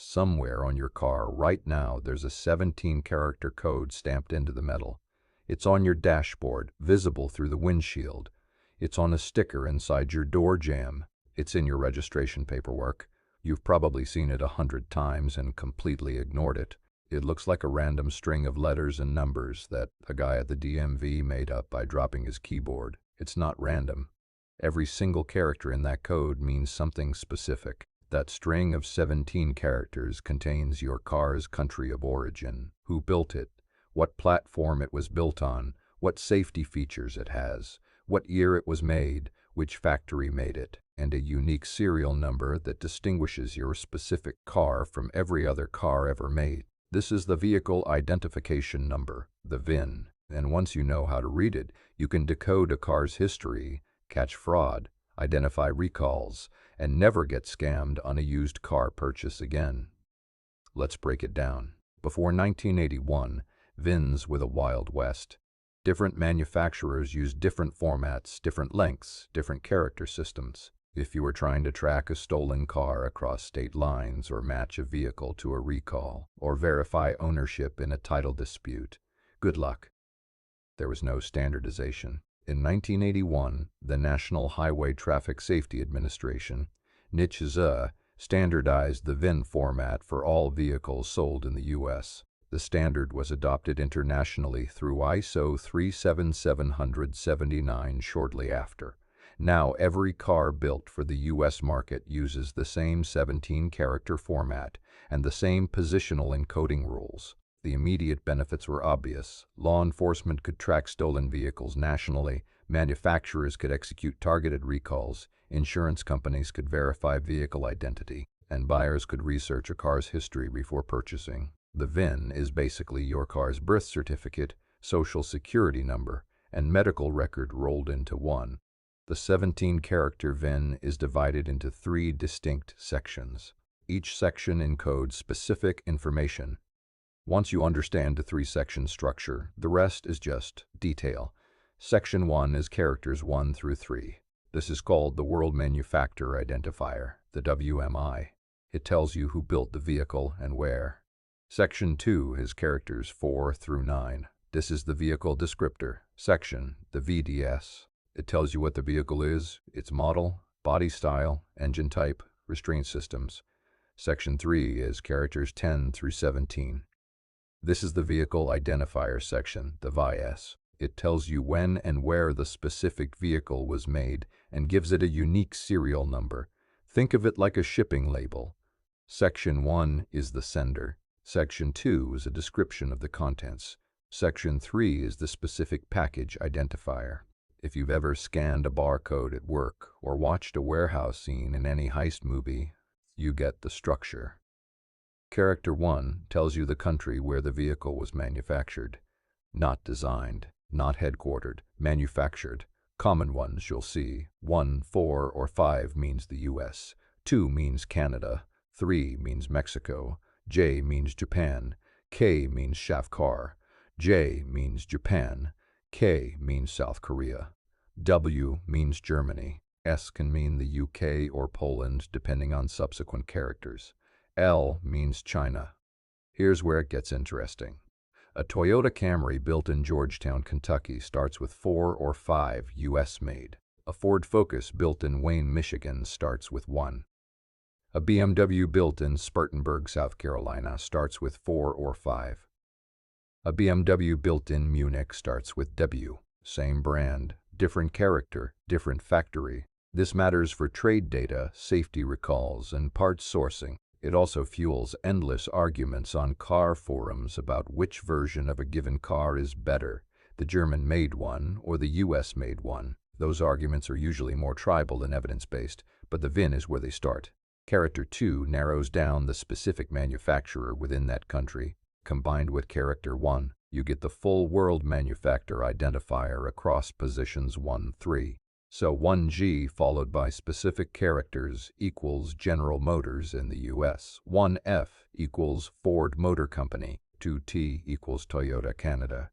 Somewhere on your car right now there's a 17-character code stamped into the metal. It's on your dashboard, visible through the windshield. It's on a sticker inside your door jamb. It's in your registration paperwork. You've probably seen it 100 times and completely ignored it. It looks like a random string of letters and numbers that a guy at the DMV made up by dropping his keyboard. It's not random. Every single character in that code means something specific. That string of 17 characters contains your car's country of origin, who built it, what platform it was built on, what safety features it has, what year it was made, which factory made it, and a unique serial number that distinguishes your specific car from every other car ever made. This is the vehicle identification number, the VIN, and once you know how to read it, you can decode a car's history, catch fraud, identify recalls, and never get scammed on a used car purchase again. Let's break it down. Before 1981, VINs were the Wild West. Different manufacturers used different formats, different lengths, different character systems. If you were trying to track a stolen car across state lines or match a vehicle to a recall or verify ownership in a title dispute, good luck. There was no standardization. In 1981, the National Highway Traffic Safety Administration, NHTSA, standardized the VIN format for all vehicles sold in the U.S. The standard was adopted internationally through ISO 37779 shortly after. Now every car built for the U.S. market uses the same 17-character format and the same positional encoding rules. The immediate benefits were obvious. Law enforcement could track stolen vehicles nationally, manufacturers could execute targeted recalls, insurance companies could verify vehicle identity, and buyers could research a car's history before purchasing. The VIN is basically your car's birth certificate, social security number, and medical record rolled into one. The 17-character VIN is divided into 3 distinct sections. Each section encodes specific information. Once you understand the 3-section structure, the rest is just detail. Section 1 is characters 1 through 3. This is called the World Manufacturer Identifier, the WMI. It tells you who built the vehicle and where. Section 2 is characters 4 through 9. This is the Vehicle Descriptor section, the VDS. It tells you what the vehicle is, its model, body style, engine type, restraint systems. Section 3 is characters 10 through 17. This is the Vehicle Identifier section, the VIS. It tells you when and where the specific vehicle was made and gives it a unique serial number. Think of it like a shipping label. Section 1 is the sender. Section 2 is a description of the contents. Section 3 is the specific package identifier. If you've ever scanned a barcode at work or watched a warehouse scene in any heist movie, you get the structure. Character 1 tells you the country where the vehicle was manufactured. Not designed, not headquartered, manufactured. Common ones you'll see. 1, 4, or 5 means the US. 2 means Canada. 3 means Mexico. J means Japan. K means Shavkar. J means Japan. K means South Korea. W means Germany. S can mean the UK or Poland depending on subsequent characters. L means China. Here's where it gets interesting. A Toyota Camry built in Georgetown, Kentucky starts with 4 or 5 US made. A Ford Focus built in Wayne, Michigan starts with 1. A BMW built in Spartanburg, South Carolina starts with 4 or 5. A BMW built in Munich starts with W. Same brand, different character, different factory. This matters for trade data, safety recalls, and parts sourcing. It also fuels endless arguments on car forums about which version of a given car is better, the German-made one or the US-made one. Those arguments are usually more tribal than evidence-based, but the VIN is where they start. Character 2 narrows down the specific manufacturer within that country. Combined with Character 1, you get the full world manufacturer identifier across positions 1, 3. So 1G followed by specific characters equals General Motors in the US. 1F equals Ford Motor Company. 2T equals Toyota Canada.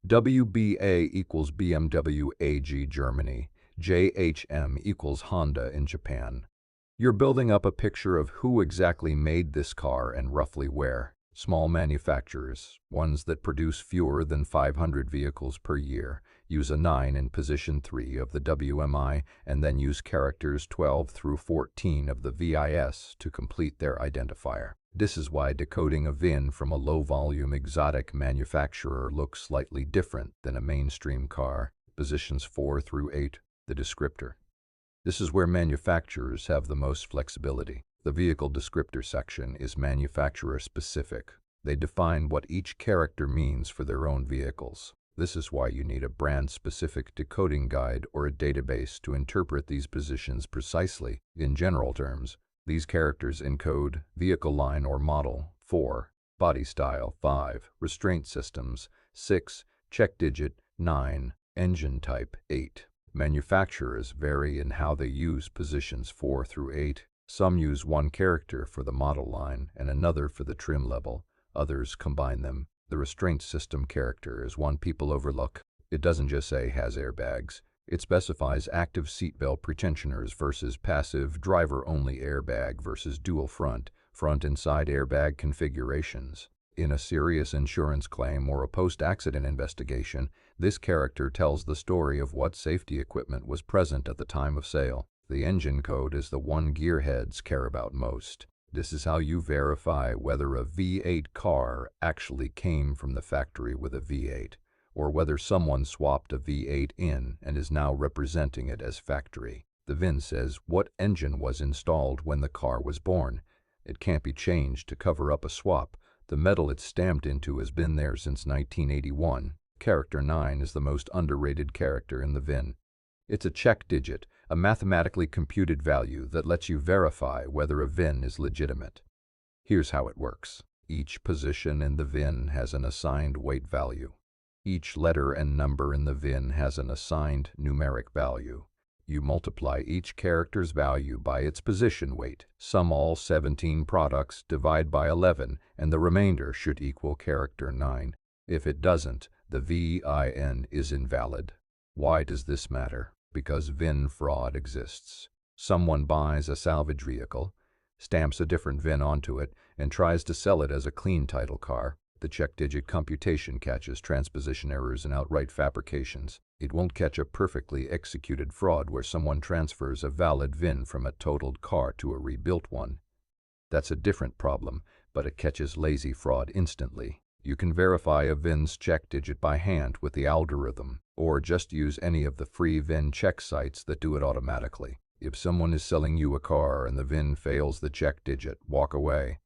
WBA equals BMW AG Germany. JHM equals Honda in Japan. You're building up a picture of who exactly made this car and roughly where. Small manufacturers, ones that produce fewer than 500 vehicles per year, use a 9 in position 3 of the WMI and then use characters 12 through 14 of the VIS to complete their identifier. This is why decoding a VIN from a low-volume exotic manufacturer looks slightly different than a mainstream car. Positions 4 through 8, the descriptor. This is where manufacturers have the most flexibility. The vehicle descriptor section is manufacturer-specific. They define what each character means for their own vehicles. This is why you need a brand-specific decoding guide or a database to interpret these positions precisely. In general terms, these characters encode vehicle line or model, 4, body style, 5, restraint systems, 6, check digit, 9, engine type, 8. Manufacturers vary in how they use positions 4 through 8. Some use one character for the model line and another for the trim level. Others combine them. The restraint system character is one people overlook. It doesn't just say has airbags. It specifies active seatbelt pretensioners versus passive driver-only airbag versus dual front and side airbag configurations. In a serious insurance claim or a post-accident investigation, this character tells the story of what safety equipment was present at the time of sale. The engine code is the one gearheads care about most. This is how you verify whether a V8 car actually came from the factory with a V8, or whether someone swapped a V8 in and is now representing it as factory. The VIN says what engine was installed when the car was born. It can't be changed to cover up a swap. The metal it's stamped into has been there since 1981. Character 9 is the most underrated character in the VIN. It's a check digit, a mathematically computed value that lets you verify whether a VIN is legitimate. Here's how it works. Each position in the VIN has an assigned weight value. Each letter and number in the VIN has an assigned numeric value. You multiply each character's value by its position weight, sum all 17 products, divide by 11, and the remainder should equal character 9. If it doesn't, the VIN is invalid. Why does this matter? Because VIN fraud exists. Someone buys a salvage vehicle, stamps a different VIN onto it, and tries to sell it as a clean title car. The check-digit computation catches transposition errors and outright fabrications. It won't catch a perfectly executed fraud where someone transfers a valid VIN from a totaled car to a rebuilt one. That's a different problem, but it catches lazy fraud instantly. You can verify a VIN's check digit by hand with the algorithm, or just use any of the free VIN check sites that do it automatically. If someone is selling you a car and the VIN fails the check digit, walk away.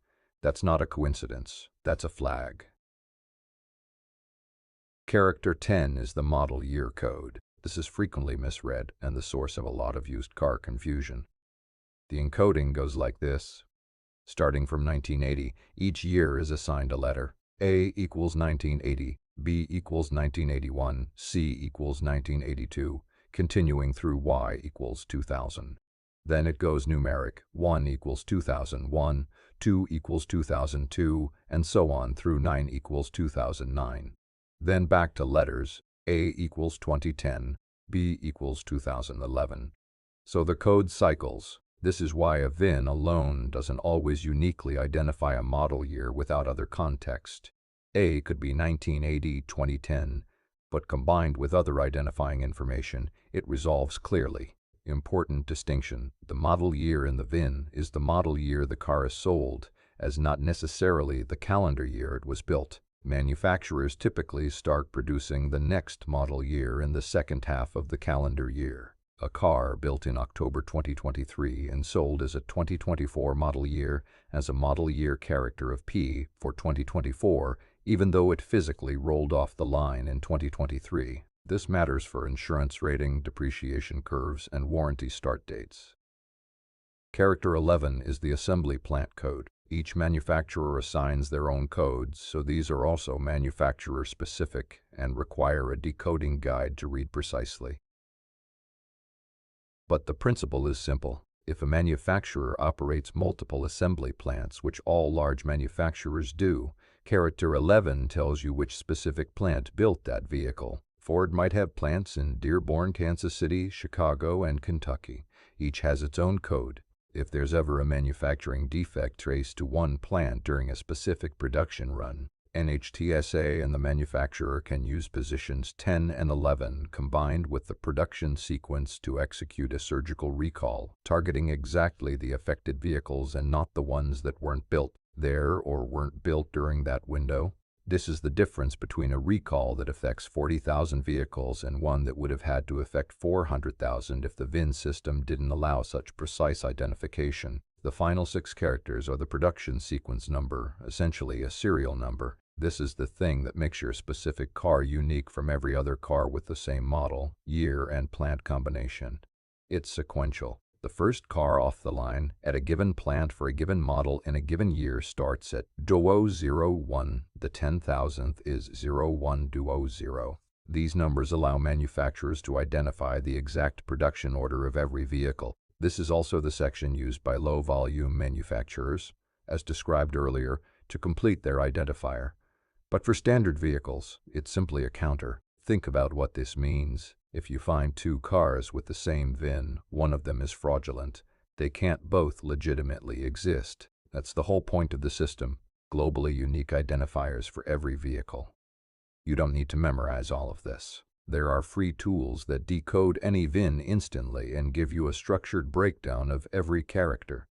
That's not a coincidence. That's a flag. Character 10 is the model year code. This is frequently misread and the source of a lot of used car confusion. The encoding goes like this. Starting from 1980, each year is assigned a letter. A equals 1980, B equals 1981, C equals 1982, continuing through Y equals 2000. Then it goes numeric, 1 equals 2001, 2 equals 2002, and so on through 9 equals 2009. Then back to letters, A equals 2010, B equals 2011. So the code cycles. This is why a VIN alone doesn't always uniquely identify a model year without other context. A could be 1980-2010, but combined with other identifying information, it resolves clearly. Important distinction: the model year in the VIN is the model year the car is sold, as not necessarily the calendar year it was built. Manufacturers typically start producing the next model year in the second half of the calendar year. A car built in October 2023 and sold as a 2024 model year has a model year character of P for 2024, even though it physically rolled off the line in 2023. This matters for insurance rating, depreciation curves, and warranty start dates. Character 11 is the assembly plant code. Each manufacturer assigns their own codes, so these are also manufacturer-specific and require a decoding guide to read precisely. But the principle is simple. If a manufacturer operates multiple assembly plants, which all large manufacturers do, Character 11 tells you which specific plant built that vehicle. Ford might have plants in Dearborn, Kansas City, Chicago, and Kentucky. Each has its own code. If there's ever a manufacturing defect traced to one plant during a specific production run, NHTSA and the manufacturer can use positions 10 and 11 combined with the production sequence to execute a surgical recall, targeting exactly the affected vehicles and not the ones that weren't built there or weren't built during that window. This is the difference between a recall that affects 40,000 vehicles and one that would have had to affect 400,000 if the VIN system didn't allow such precise identification. The final 6 characters are the production sequence number, essentially a serial number. This is the thing that makes your specific car unique from every other car with the same model, year, and plant combination. It's sequential. The first car off the line at a given plant for a given model in a given year starts at 0001. The 10,000th is 0120. These numbers allow manufacturers to identify the exact production order of every vehicle. This is also the section used by low-volume manufacturers, as described earlier, to complete their identifier. But for standard vehicles, it's simply a counter. Think about what this means. If you find 2 cars with the same VIN, one of them is fraudulent. They can't both legitimately exist. That's the whole point of the system, globally unique identifiers for every vehicle. You don't need to memorize all of this. There are free tools that decode any VIN instantly and give you a structured breakdown of every character.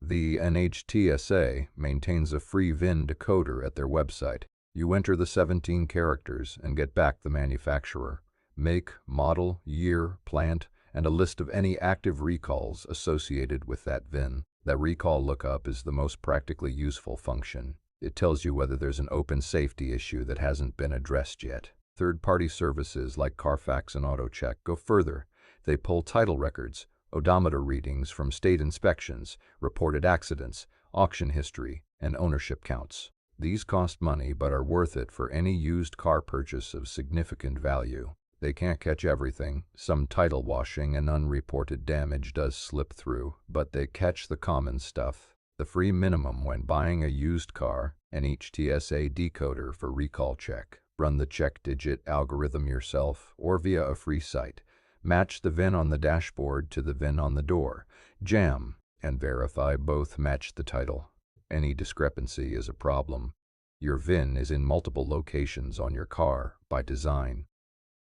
The NHTSA maintains a free VIN decoder at their website. You enter the 17 characters and get back the manufacturer, make, model, year, plant, and a list of any active recalls associated with that VIN. That recall lookup is the most practically useful function. It tells you whether there's an open safety issue that hasn't been addressed yet. Third-party services like Carfax and AutoCheck go further. They pull title records, odometer readings from state inspections, reported accidents, auction history, and ownership counts. These cost money but are worth it for any used car purchase of significant value. They can't catch everything. Some title washing and unreported damage does slip through, but they catch the common stuff. The free minimum when buying a used car, an HTSA decoder for recall check. Run the check digit algorithm yourself or via a free site. Match the VIN on the dashboard to the VIN on the door. Jam and verify both match the title. Any discrepancy is a problem. Your VIN is in multiple locations on your car by design.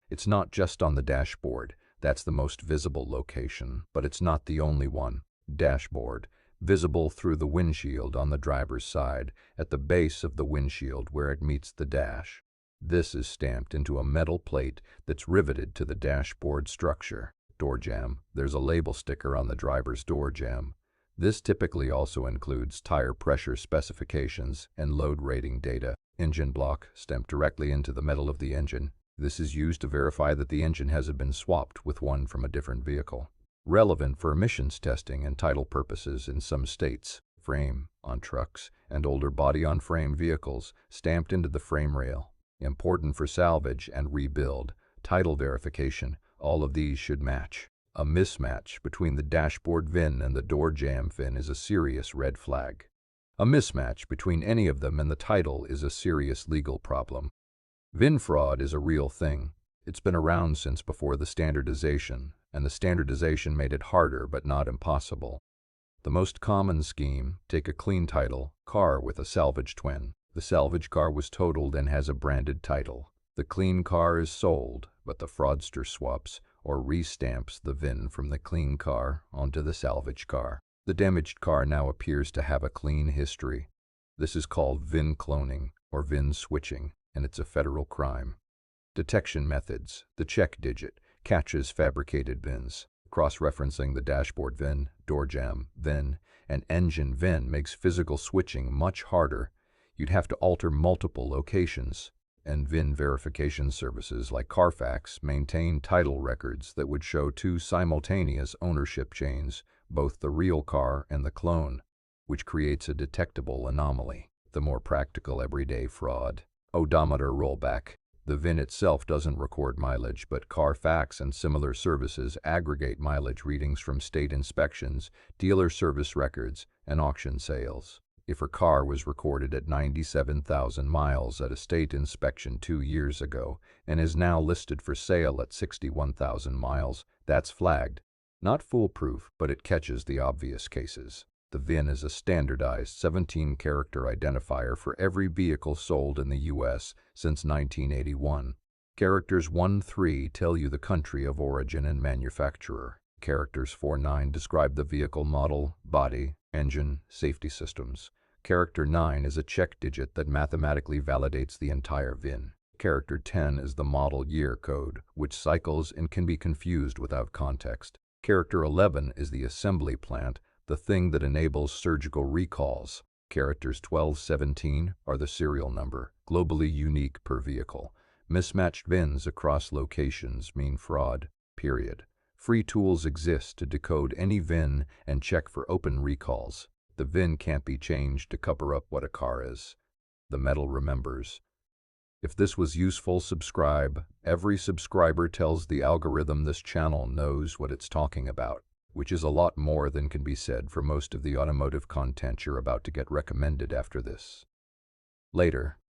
It's not just on the dashboard. That's the most visible location, but it's not the only one. Dashboard, visible through the windshield on the driver's side, at the base of the windshield where it meets the dash. This is stamped into a metal plate that's riveted to the dashboard structure. Door jamb. There's a label sticker on the driver's door jamb. This typically also includes tire pressure specifications and load rating data. Engine block, stamped directly into the metal of the engine. This is used to verify that the engine hasn't been swapped with one from a different vehicle. Relevant for emissions testing and title purposes in some states. Frame, on trucks, and older body-on-frame vehicles, stamped into the frame rail. Important for salvage and rebuild. Title verification, all of these should match. A mismatch between the dashboard VIN and the door jamb VIN is a serious red flag. A mismatch between any of them and the title is a serious legal problem. VIN fraud is a real thing. It's been around since before the standardization, and the standardization made it harder but not impossible. The most common scheme, take a clean title, car with a salvage twin. The salvage car was totaled and has a branded title. The clean car is sold, but the fraudster swaps or restamps the VIN from the clean car onto the salvage car. The damaged car now appears to have a clean history. This is called VIN cloning or VIN switching, and it's a federal crime. Detection methods. The check digit catches fabricated VINs. Cross-referencing the dashboard VIN, door jamb VIN, and engine VIN makes physical switching much harder. You'd have to alter multiple locations. And VIN verification services like Carfax maintain title records that would show 2 simultaneous ownership chains, both the real car and the clone, which creates a detectable anomaly. The more practical everyday fraud. Odometer rollback. The VIN itself doesn't record mileage, but Carfax and similar services aggregate mileage readings from state inspections, dealer service records, and auction sales. If a car was recorded at 97,000 miles at a state inspection 2 years ago and is now listed for sale at 61,000 miles, that's flagged. Not foolproof, but it catches the obvious cases. The VIN is a standardized 17-character identifier for every vehicle sold in the U.S. since 1981. Characters 1-3 tell you the country of origin and manufacturer. Characters 4-9 describe the vehicle model, body, engine, safety systems. Character 9 is a check digit that mathematically validates the entire VIN. Character 10 is the model year code, which cycles and can be confused without context. Character 11 is the assembly plant, the thing that enables surgical recalls. Characters 12-17 are the serial number, globally unique per vehicle. Mismatched VINs across locations mean fraud, period. Free tools exist to decode any VIN and check for open recalls. The VIN can't be changed to cover up what a car is. The metal remembers. If this was useful, subscribe. Every subscriber tells the algorithm this channel knows what it's talking about, which is a lot more than can be said for most of the automotive content you're about to get recommended after this. Later.